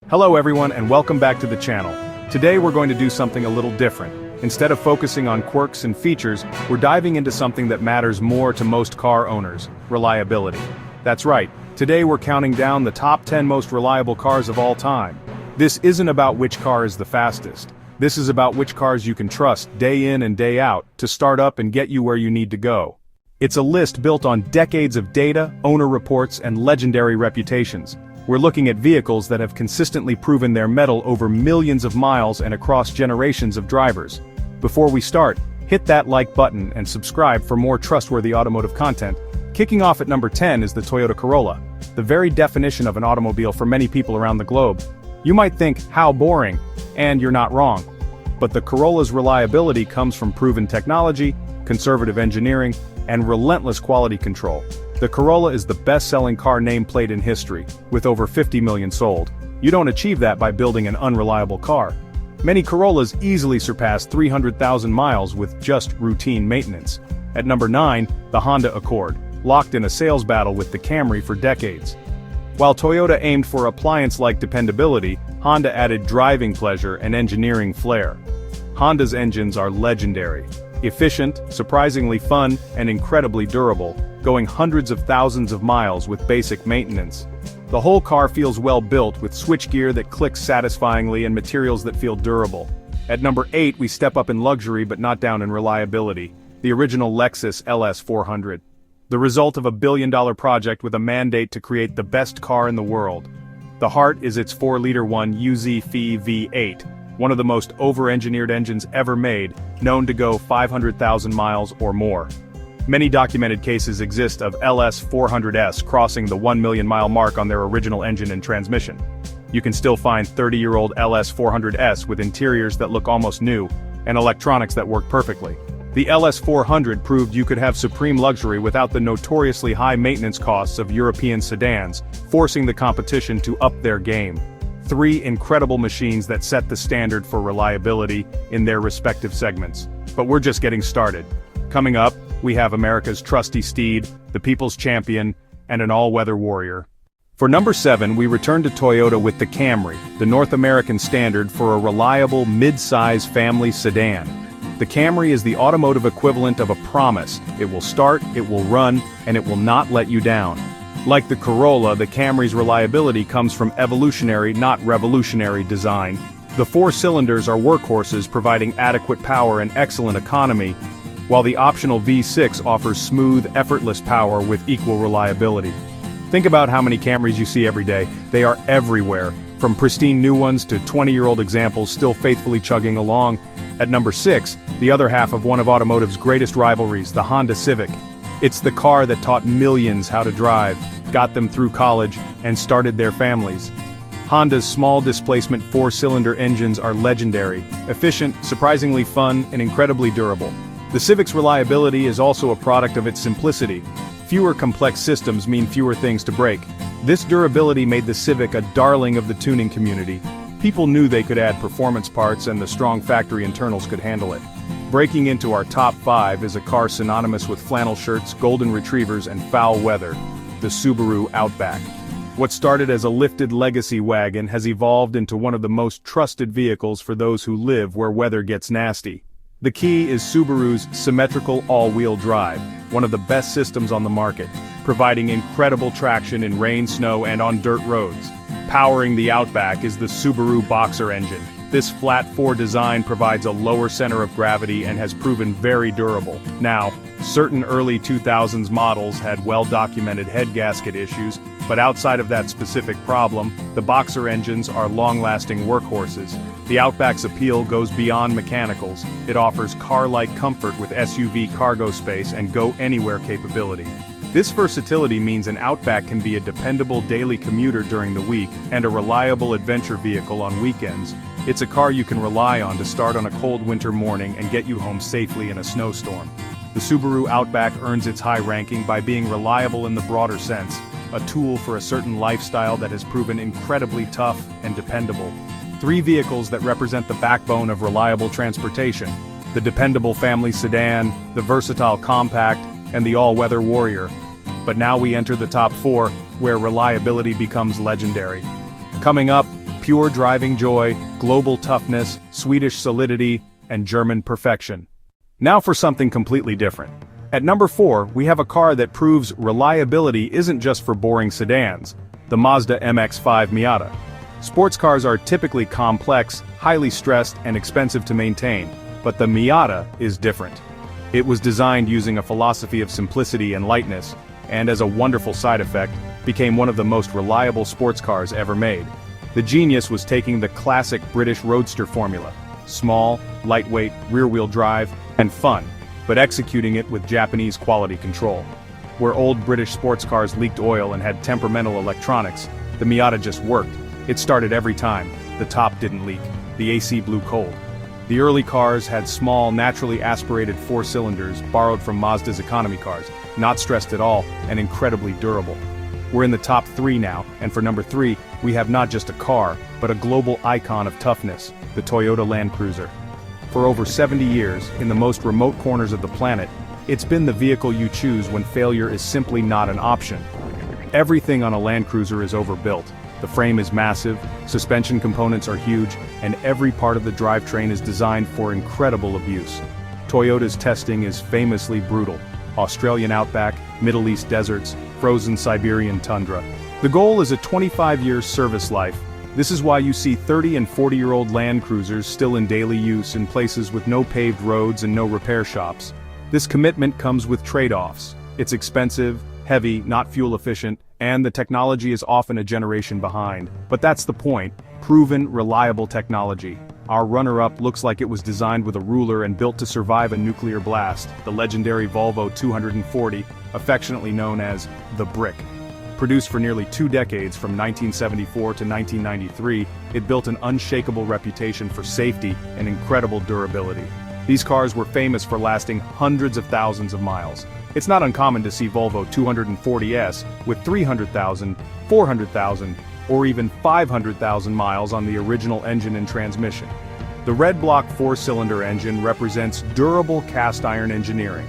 Hello everyone and welcome back to the channel. Today we're going to do something a little different. Instead of focusing on quirks and features, we're diving into something that matters more to most car owners: reliability. That's right, today we're counting down the top 10 most reliable cars of all time. This isn't about which car is the fastest. This is about which cars you can trust day in and day out to start up and get you where you need to go. It's a list built on decades of data, owner reports, and legendary reputations. We're looking at vehicles that have consistently proven their mettle over millions of miles and across generations of drivers. Before we start, hit that like button and subscribe for more trustworthy automotive content. Kicking off at number 10 is the Toyota Corolla, the very definition of an automobile for many people around the globe. You might think, how boring, and you're not wrong. But the Corolla's reliability comes from proven technology, conservative engineering, and relentless quality control. The Corolla is the best-selling car nameplate in history, with over 50 million sold. You don't achieve that by building an unreliable car. Many Corollas easily surpass 300,000 miles with just routine maintenance. At number 9, the Honda Accord, locked in a sales battle with the Camry for decades. While Toyota aimed for appliance-like dependability, Honda added driving pleasure and engineering flair. Honda's engines are legendary. Efficient, surprisingly fun, and incredibly durable, going hundreds of thousands of miles with basic maintenance. The whole car feels well built with switchgear that clicks satisfyingly and materials that feel durable. At number 8 we step up in luxury but not down in reliability, the original Lexus LS 400. The result of a billion-dollar project with a mandate to create the best car in the world. The heart is its 4-liter 1UZ V8. One of the most over-engineered engines ever made, known to go 500,000 miles or more. Many documented cases exist of LS 400s crossing the 1 million mile mark on their original engine and transmission. You can still find 30-year-old LS 400s with interiors that look almost new, and electronics that work perfectly. The LS 400 proved you could have supreme luxury without the notoriously high maintenance costs of European sedans, forcing the competition to up their game. 3 incredible machines that set the standard for reliability in their respective segments. But we're just getting started. Coming up, we have America's trusty steed, the people's champion, and an all-weather warrior. For number 7, we return to Toyota with the Camry, the North American standard for a reliable mid-size family sedan. The Camry is the automotive equivalent of a promise. It will start, it will run, and it will not let you down. Like the Corolla, the Camry's reliability comes from evolutionary, not revolutionary design. The 4 cylinders are workhorses providing adequate power and excellent economy, while the optional V6 offers smooth, effortless power with equal reliability. Think about how many Camrys you see every day. They are everywhere, from pristine new ones to 20-year-old examples still faithfully chugging along. At number 6, the other half of one of automotive's greatest rivalries, the Honda Civic. It's the car that taught millions how to drive, got them through college, and started their families. Honda's small displacement 4-cylinder engines are legendary, efficient, surprisingly fun, and incredibly durable. The Civic's reliability is also a product of its simplicity. Fewer complex systems mean fewer things to break. This durability made the Civic a darling of the tuning community. People knew they could add performance parts and the strong factory internals could handle it. Breaking into our top 5 is a car synonymous with flannel shirts, golden retrievers, and foul weather, the Subaru Outback. What started as a lifted legacy wagon has evolved into one of the most trusted vehicles for those who live where weather gets nasty. The key is Subaru's symmetrical all-wheel drive, one of the best systems on the market, providing incredible traction in rain, snow, and on dirt roads. Powering the Outback is the Subaru Boxer engine. This flat 4 design provides a lower center of gravity and has proven very durable. Now, certain early 2000s models had well-documented head gasket issues, but outside of that specific problem, the Boxer engines are long-lasting workhorses. The Outback's appeal goes beyond mechanicals. It offers car-like comfort with SUV cargo space and go-anywhere capability. This versatility means an Outback can be a dependable daily commuter during the week and a reliable adventure vehicle on weekends. It's a car you can rely on to start on a cold winter morning and get you home safely in a snowstorm. The Subaru Outback earns its high ranking by being reliable in the broader sense, a tool for a certain lifestyle that has proven incredibly tough and dependable. 3 vehicles that represent the backbone of reliable transportation: the dependable family sedan, the versatile compact, and the all-weather warrior. But now we enter the top 4, where reliability becomes legendary. Coming up, Pure driving joy, global toughness, Swedish solidity, and German perfection. Now for something completely different. At number 4, we have a car that proves reliability isn't just for boring sedans, the Mazda MX-5 Miata. Sports cars are typically complex, highly stressed, and expensive to maintain, but the Miata is different. It was designed using a philosophy of simplicity and lightness, and as a wonderful side effect, became one of the most reliable sports cars ever made. The genius was taking the classic British roadster formula: small, lightweight, rear-wheel drive, and fun, but executing it with Japanese quality control. Where old British sports cars leaked oil and had temperamental electronics, the Miata just worked. It started every time. The top didn't leak. The AC blew cold. The early cars had small, naturally aspirated 4 cylinders borrowed from Mazda's economy cars, not stressed at all, and incredibly durable. We're in the top 3 now, and for number 3, we have not just a car, but a global icon of toughness, the Toyota Land Cruiser. For over 70 years, in the most remote corners of the planet, it's been the vehicle you choose when failure is simply not an option. Everything on a Land Cruiser is overbuilt. The frame is massive, suspension components are huge, and every part of the drivetrain is designed for incredible abuse. Toyota's testing is famously brutal. Australian outback, Middle East deserts, frozen Siberian tundra. The goal is a 25-year service life. This is why you see 30 and 40-year-old Land Cruisers still in daily use in places with no paved roads and no repair shops. This commitment comes with trade-offs. It's expensive, heavy, not fuel efficient, and the technology is often a generation behind. But that's the point: proven, reliable technology. Our runner-up looks like it was designed with a ruler and built to survive a nuclear blast, the legendary Volvo 240, affectionately known as the Brick. Produced for nearly 2 decades from 1974 to 1993, it built an unshakable reputation for safety and incredible durability. These cars were famous for lasting hundreds of thousands of miles. It's not uncommon to see Volvo 240s with 300,000, 400,000, or even 500,000 miles on the original engine and transmission. The red block 4-cylinder engine represents durable cast iron engineering.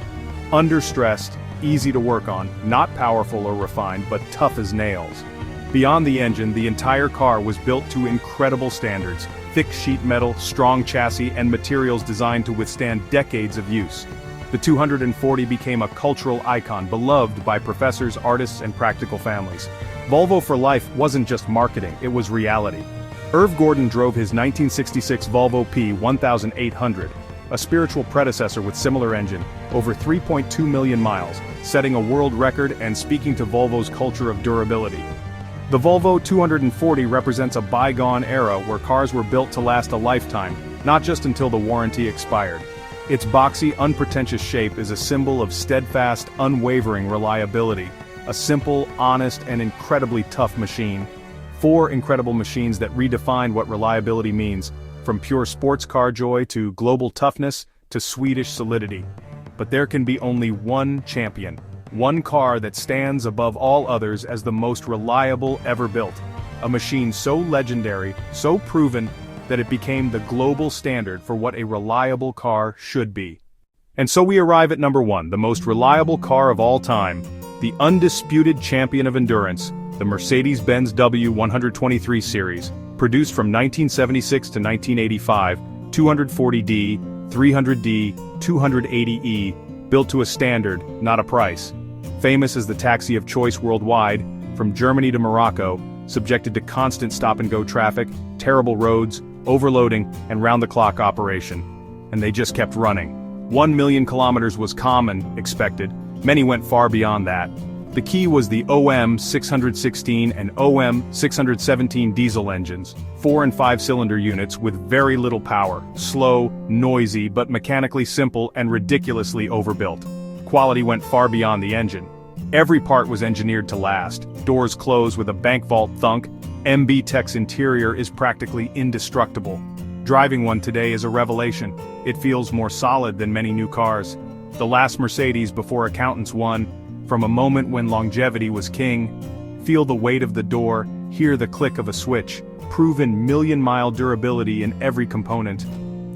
Under-stressed, easy to work on, not powerful or refined, but tough as nails. Beyond the engine, the entire car was built to incredible standards: thick sheet metal, strong chassis, and materials designed to withstand decades of use. The 240 became a cultural icon beloved by professors, artists, and practical families. Volvo for life wasn't just marketing, it was reality. Irv Gordon drove his 1966 Volvo P1800, a spiritual predecessor with similar engine, over 3.2 million miles, setting a world record and speaking to Volvo's culture of durability. The Volvo 240 represents a bygone era where cars were built to last a lifetime, not just until the warranty expired. Its boxy, unpretentious shape is a symbol of steadfast, unwavering reliability. A simple, honest, and incredibly tough machine. 4 incredible machines that redefined what reliability means, from pure sports car joy to global toughness to Swedish solidity. But there can be only one champion. One car that stands above all others as the most reliable ever built. A machine so legendary, so proven, that it became the global standard for what a reliable car should be. And so we arrive at number 1, the most reliable car of all time, the undisputed champion of endurance, the Mercedes-Benz W123 series, produced from 1976 to 1985, 240D, 300D, 280E, built to a standard, not a price. Famous as the taxi of choice worldwide, from Germany to Morocco, subjected to constant stop-and-go traffic, terrible roads, overloading, and round-the-clock operation. And they just kept running. 1 million kilometers was common, expected. Many went far beyond that. The key was the OM616 and OM617 diesel engines, 4 and 5 cylinder units with very little power, slow, noisy, but mechanically simple and ridiculously overbuilt. Quality went far beyond the engine. Every part was engineered to last. Doors close with a bank vault thunk. MB Tech's interior is practically indestructible. Driving one today is a revelation. It feels more solid than many new cars. The last Mercedes before accountants won, from a moment when longevity was king. Feel the weight of the door, hear the click of a switch, proven million-mile durability in every component.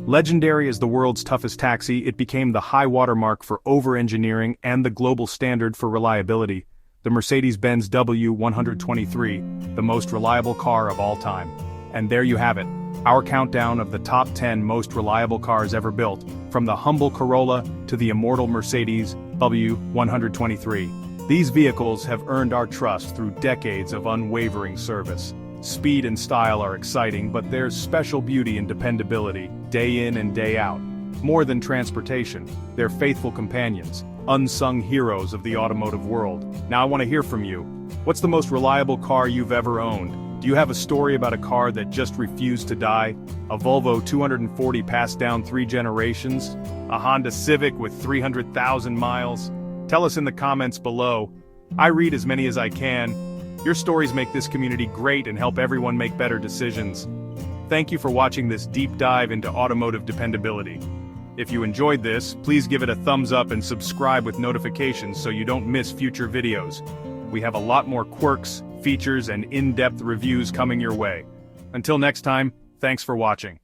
Legendary as the world's toughest taxi, it became the high watermark for over-engineering and the global standard for reliability. The Mercedes-Benz W123, the most reliable car of all time. And there you have it, our countdown of the top 10 most reliable cars ever built, from the humble Corolla to the immortal Mercedes W123. These vehicles have earned our trust through decades of unwavering service. Speed and style are exciting, but there's special beauty and dependability, day in and day out. More than transportation, they're faithful companions, unsung heroes of the automotive world. Now I want to hear from you. What's the most reliable car you've ever owned? Do you have a story about a car that just refused to die? A Volvo 240 passed down 3 generations? A Honda Civic with 300,000 miles? Tell us in the comments below. I read as many as I can. Your stories make this community great and help everyone make better decisions. Thank you for watching this deep dive into automotive dependability. If you enjoyed this, please give it a thumbs up and subscribe with notifications so you don't miss future videos. We have a lot more quirks, features, and in-depth reviews coming your way. Until next time, thanks for watching.